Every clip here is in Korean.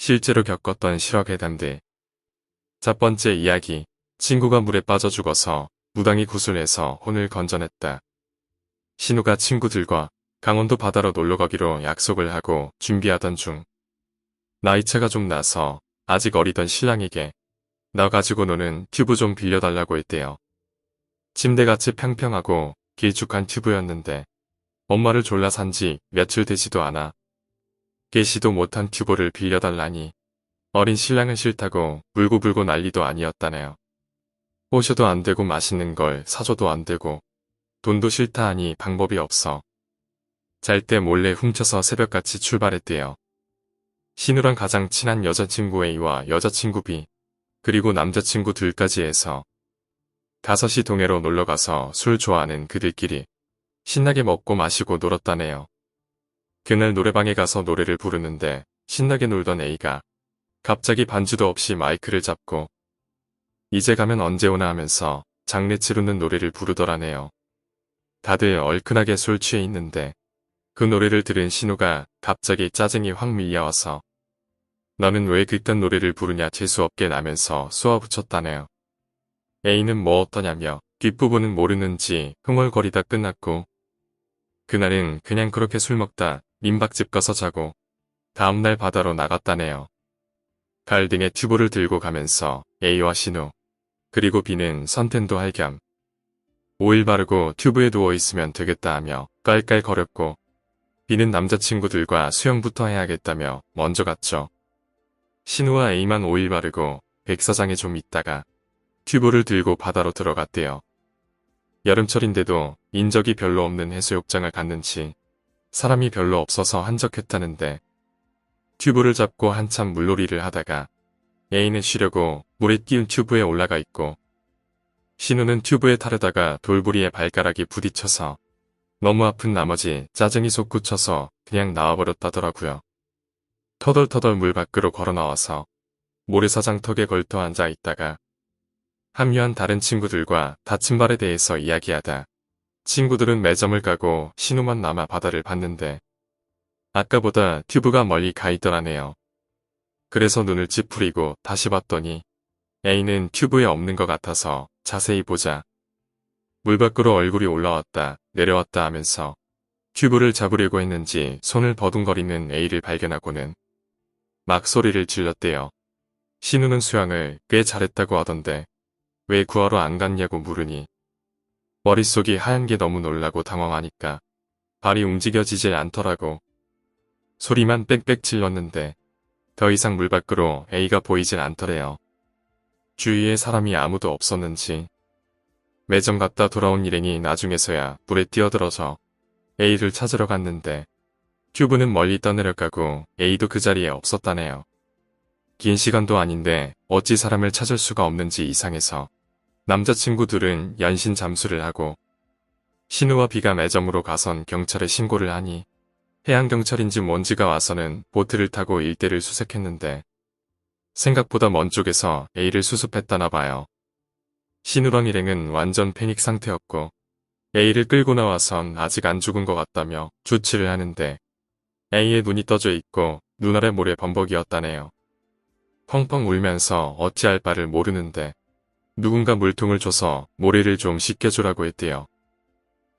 실제로 겪었던 실화괴담들. 첫 번째 이야기. 친구가 물에 빠져 죽어서 무당이 구슬해서 혼을 건져냈다. 신우가 친구들과 강원도 바다로 놀러가기로 약속을 하고 준비하던 중 나이차가 좀 나서 아직 어리던 신랑에게 나 가지고 노는 튜브 좀 빌려달라고 했대요. 침대같이 평평하고 길쭉한 튜브였는데 엄마를 졸라 산 지 며칠 되지도 않아 깨시도 못한 튜브를 빌려달라니 어린 신랑은 싫다고 울고불고 난리도 아니었다네요. 꼬셔도 안 되고 맛있는 걸 사줘도 안 되고 돈도 싫다 하니 방법이 없어. 잘 때 몰래 훔쳐서 새벽같이 출발했대요. 신우랑 가장 친한 여자친구 A와 여자친구 B 그리고 남자친구 둘까지 해서 5시 동해로 놀러가서 술 좋아하는 그들끼리 신나게 먹고 마시고 놀았다네요. 그날 노래방에 가서 노래를 부르는데 신나게 놀던 A가 갑자기 반주도 없이 마이크를 잡고 이제 가면 언제 오나 하면서 장례 치르는 노래를 부르더라네요. 다들 얼큰하게 술 취해 있는데 그 노래를 들은 신우가 갑자기 짜증이 확 밀려와서 너는 왜 그딴 노래를 부르냐 재수없게 나면서 쏘아붙였다네요. A는 뭐 어떠냐며 뒷부분은 모르는지 흥얼거리다 끝났고 그날은 그냥 그렇게 술 먹다 민박집 가서 자고 다음날 바다로 나갔다네요. 갈등에 튜브를 들고 가면서 A와 신우 그리고 B는 선탠도 할 겸 오일 바르고 튜브에 누워있으면 되겠다 하며 깔깔거렸고 B는 남자친구들과 수영부터 해야겠다며 먼저 갔죠. 신우와 A만 오일 바르고 백사장에 좀 있다가 튜브를 들고 바다로 들어갔대요. 여름철인데도 인적이 별로 없는 해수욕장을 갔는지 사람이 별로 없어서 한적했다는데 튜브를 잡고 한참 물놀이를 하다가 A는 쉬려고 물에 끼운 튜브에 올라가 있고 신우는 튜브에 타려다가 돌부리에 발가락이 부딪혀서 너무 아픈 나머지 짜증이 솟구쳐서 그냥 나와버렸다더라고요. 터덜터덜 물 밖으로 걸어 나와서 모래사장 턱에 걸터 앉아 있다가 합류한 다른 친구들과 다친 발에 대해서 이야기하다 친구들은 매점을 가고 신우만 남아 바다를 봤는데 아까보다 튜브가 멀리 가 있더라네요. 그래서 눈을 찌푸리고 다시 봤더니 A는 튜브에 없는 것 같아서 자세히 보자 물 밖으로 얼굴이 올라왔다 내려왔다 하면서 튜브를 잡으려고 했는지 손을 버둥거리는 A를 발견하고는 막 소리를 질렀대요. 신우는 수영을 꽤 잘했다고 하던데 왜 구하러 안 갔냐고 물으니 머릿속이 하얀 게 너무 놀라고 당황하니까 발이 움직여지질 않더라고. 소리만 빽빽 질렀는데 더 이상 물 밖으로 A가 보이질 않더래요. 주위에 사람이 아무도 없었는지 매점 갔다 돌아온 일행이 나중에서야 물에 뛰어들어서 A를 찾으러 갔는데 튜브는 멀리 떠내려가고 A도 그 자리에 없었다네요. 긴 시간도 아닌데 어찌 사람을 찾을 수가 없는지 이상해서 남자친구들은 연신 잠수를 하고 신우와 B가 매점으로 가선 경찰에 신고를 하니 해양경찰인지 뭔지가 와서는 보트를 타고 일대를 수색했는데 생각보다 먼 쪽에서 A를 수습했다나 봐요. 신우랑 일행은 완전 패닉 상태였고 A를 끌고 나와선 아직 안 죽은 것 같다며 조치를 하는데 A의 눈이 떠져 있고 눈 아래 모래 범벅이었다네요. 펑펑 울면서 어찌할 바를 모르는데 누군가 물통을 줘서 모래를 좀 씻겨주라고 했대요.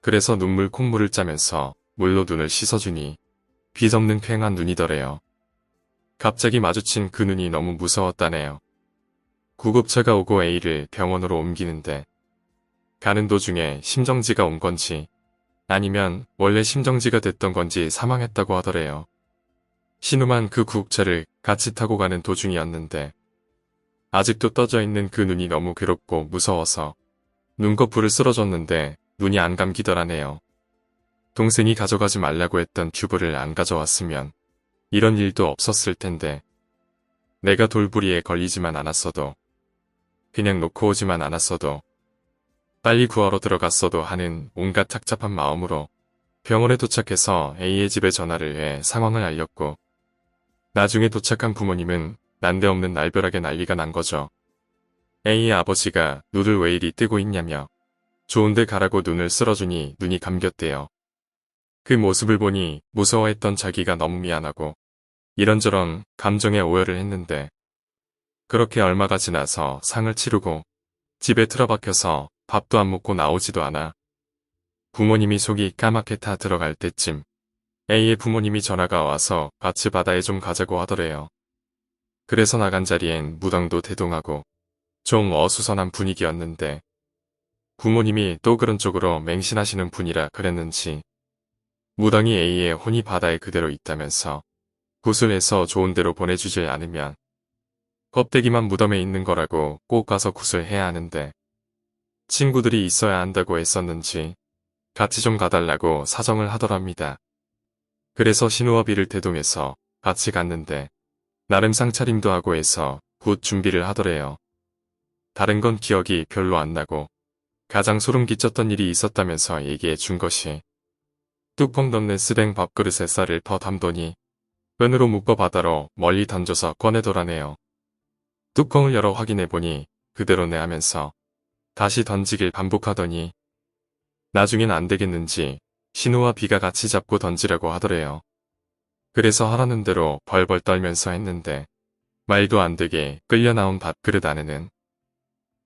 그래서 눈물 콧물을 짜면서 물로 눈을 씻어주니 빛없는 퀭한 눈이더래요. 갑자기 마주친 그 눈이 너무 무서웠다네요. 구급차가 오고 A를 병원으로 옮기는데 가는 도중에 심정지가 온 건지 아니면 원래 심정지가 됐던 건지 사망했다고 하더래요. 신우만 그 구급차를 같이 타고 가는 도중이었는데 아직도 떠져 있는 그 눈이 너무 괴롭고 무서워서 눈꺼풀을 쓸어줬는데 눈이 안 감기더라네요. 동생이 가져가지 말라고 했던 튜브를 안 가져왔으면 이런 일도 없었을 텐데 내가 돌부리에 걸리지만 않았어도 그냥 놓고 오지만 않았어도 빨리 구하러 들어갔어도 하는 온갖 착잡한 마음으로 병원에 도착해서 A의 집에 전화를 해 상황을 알렸고 나중에 도착한 부모님은 난데없는 날벼락에 난리가 난 거죠. A의 아버지가 눈을 왜 이리 뜨고 있냐며 좋은데 가라고 눈을 쓸어주니 눈이 감겼대요. 그 모습을 보니 무서워했던 자기가 너무 미안하고 이런저런 감정에 오열을 했는데 그렇게 얼마가 지나서 상을 치르고 집에 틀어박혀서 밥도 안 먹고 나오지도 않아. 부모님이 속이 까맣게 타 들어갈 때쯤 A의 부모님이 전화가 와서 같이 바다에 좀 가자고 하더래요. 그래서 나간 자리엔 무당도 대동하고 좀 어수선한 분위기였는데 부모님이 또 그런 쪽으로 맹신하시는 분이라 그랬는지 무당이 A의 혼이 바다에 그대로 있다면서 구슬해서 좋은 데로 보내주지 않으면 껍데기만 무덤에 있는 거라고 꼭 가서 구슬해야 하는데 친구들이 있어야 한다고 했었는지 같이 좀 가달라고 사정을 하더랍니다. 그래서 신우와 B를 대동해서 같이 갔는데 나름 상차림도 하고 해서 굿 준비를 하더래요. 다른 건 기억이 별로 안 나고 가장 소름 끼쳤던 일이 있었다면서 얘기해 준 것이 뚜껑 덮는 스뱅 밥그릇에 쌀을 더 담더니 끈으로 묶어 바다로 멀리 던져서 꺼내더라네요. 뚜껑을 열어 확인해 보니 그대로네 하면서 다시 던지길 반복하더니 나중엔 안 되겠는지 신우와 B가 같이 잡고 던지라고 하더래요. 그래서 하라는 대로 벌벌 떨면서 했는데 말도 안 되게 끌려 나온 밥그릇 안에는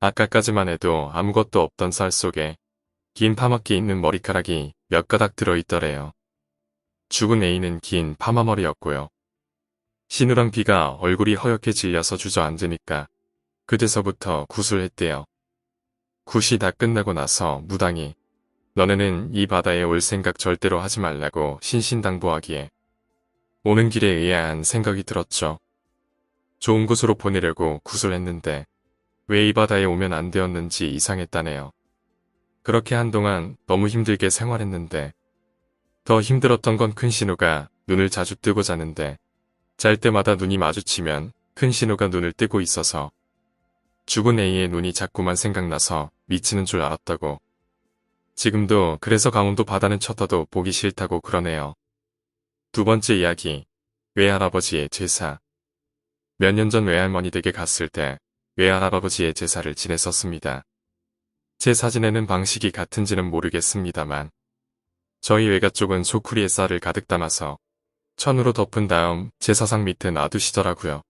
아까까지만 해도 아무것도 없던 쌀 속에 긴 파마끼 있는 머리카락이 몇 가닥 들어있더래요. 죽은 A는 긴 파마머리였고요. 신우랑 B가 얼굴이 허옇게 질려서 주저앉으니까 그때서부터 구슬했대요. 굿이 다 끝나고 나서 무당이 너네는 이 바다에 올 생각 절대로 하지 말라고 신신당부하기에 오는 길에 의아한 생각이 들었죠. 좋은 곳으로 보내려고 구슬했는데 왜 이 바다에 오면 안 되었는지 이상했다네요. 그렇게 한동안 너무 힘들게 생활했는데 더 힘들었던 건 큰 신우가 눈을 자주 뜨고 자는데 잘 때마다 눈이 마주치면 큰 신우가 눈을 뜨고 있어서 죽은 A의 눈이 자꾸만 생각나서 미치는 줄 알았다고. 지금도 그래서 강원도 바다는 쳐다도 보기 싫다고 그러네요. 두 번째 이야기, 외할아버지의 제사. 몇 년 전 외할머니 댁에 갔을 때 외할아버지의 제사를 지냈었습니다. 제 사진에는 방식이 같은지는 모르겠습니다만 저희 외가 쪽은 소쿠리에 쌀을 가득 담아서 천으로 덮은 다음 제사상 밑에 놔두시더라고요.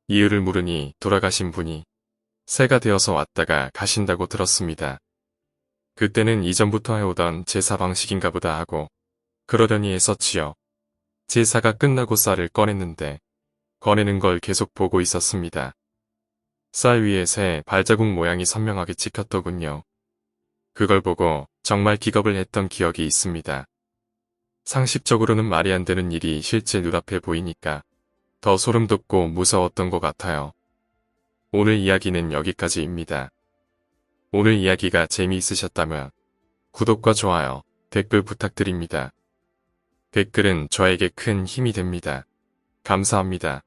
이유를 물으니 돌아가신 분이 새가 되어서 왔다가 가신다고 들었습니다. 그때는 이전부터 해오던 제사 방식인가 보다 하고 그러려니 했었지요. 제사가 끝나고 쌀을 꺼냈는데 꺼내는 걸 계속 보고 있었습니다. 쌀 위에 새 발자국 모양이 선명하게 찍혔더군요. 그걸 보고 정말 기겁을 했던 기억이 있습니다. 상식적으로는 말이 안 되는 일이 실제 눈앞에 보이니까 더 소름 돋고 무서웠던 것 같아요. 오늘 이야기는 여기까지입니다. 오늘 이야기가 재미있으셨다면 구독과 좋아요, 댓글 부탁드립니다. 댓글은 저에게 큰 힘이 됩니다. 감사합니다.